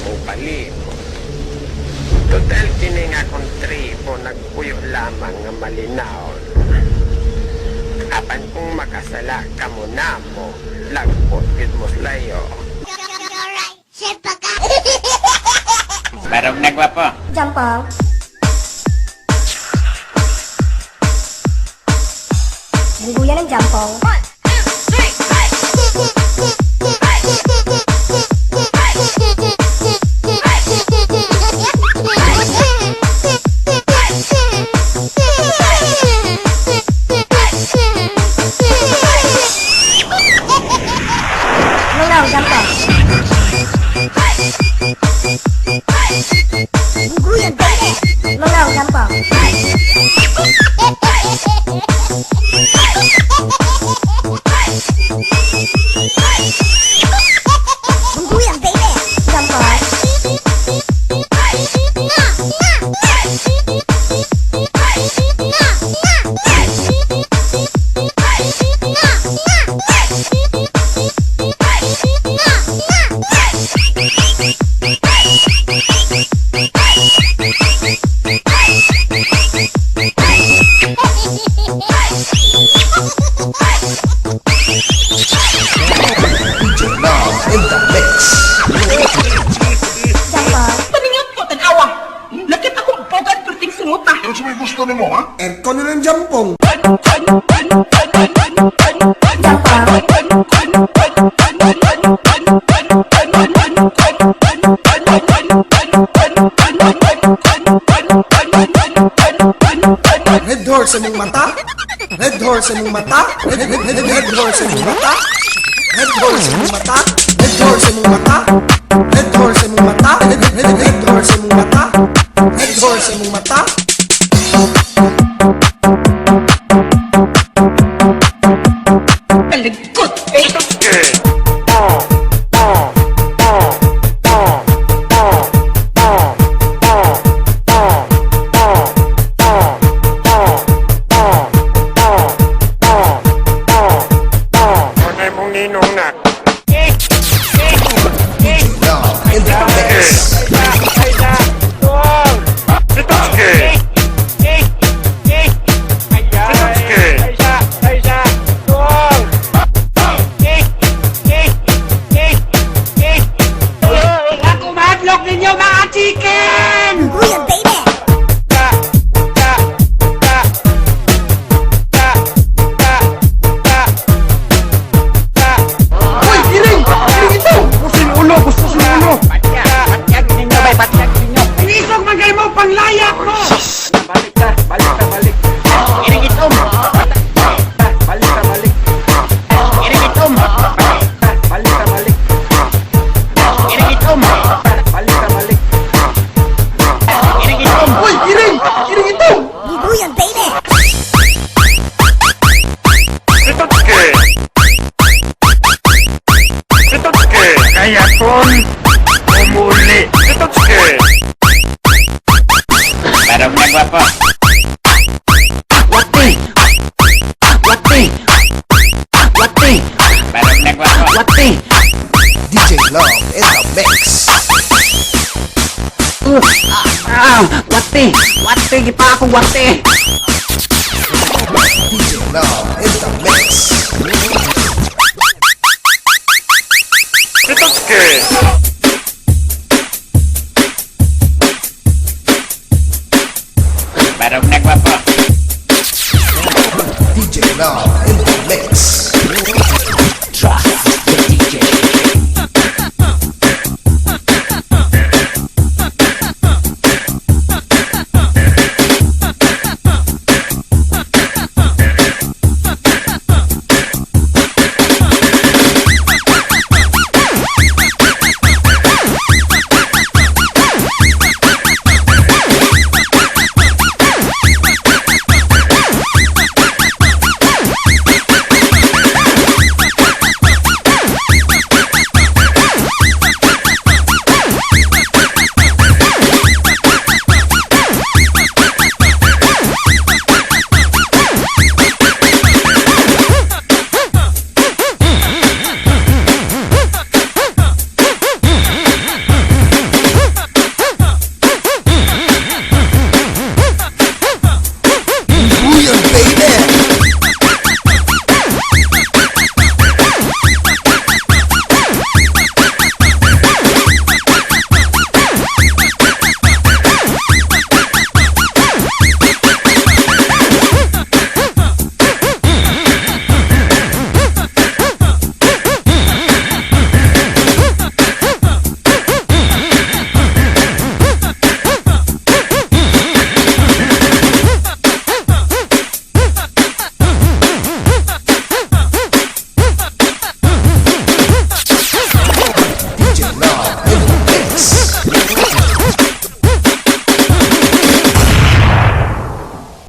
mo bali. Total kini nga kong tripo nagpuyo lamang nga malinaon. Apan kung makasala ka mo na mo, lagpot gid mo slayo. Alright, simpa ka. Barog na gwapo. Jampong. Bungguyan ng jampong. Mengaw, jampong. Bungguyan, baby. Mengaw, jampong. Bungguyan, baby. Jampong. In the mix. Jampong. Paningan po, tanawa. Lakit akong pogan perting sunguta. Ano siya may gusto ni mo, ha? Aircon na ng jampong. Red horse sa mong mata? Red horse sa mong mata? Red horse sa mong mata? Red horse sa mong mata? Red horse sa mong mata? Red horse sa mong mata? Red horse sa mong mata? Red horse sa mong mata? Aligkot, eh. Unay mong ninong na. Love in the mix. Ako mahadlok ninyo mga chicken! Bungguyan, baby. Uy, giling! Giling ito! Gusto yung ulo! Gusto yung ulo! Patyag ninyo bay, patyag ninyo. Inisog man kayo mo panglayak mo! Balik ka, balik. Iring itom. Balik. Iring itom. Balik. Iring itom. Balik. Iring itom. Uy, giling! Giling ito! Bungguyan, baby. Kaya kon umuli. Barog na gwapo. Wati! Barog na gwapo. Wati! DJ Love in the mix. Wati! Wati! Gipa ako wati! DJ Love in the mix. Ito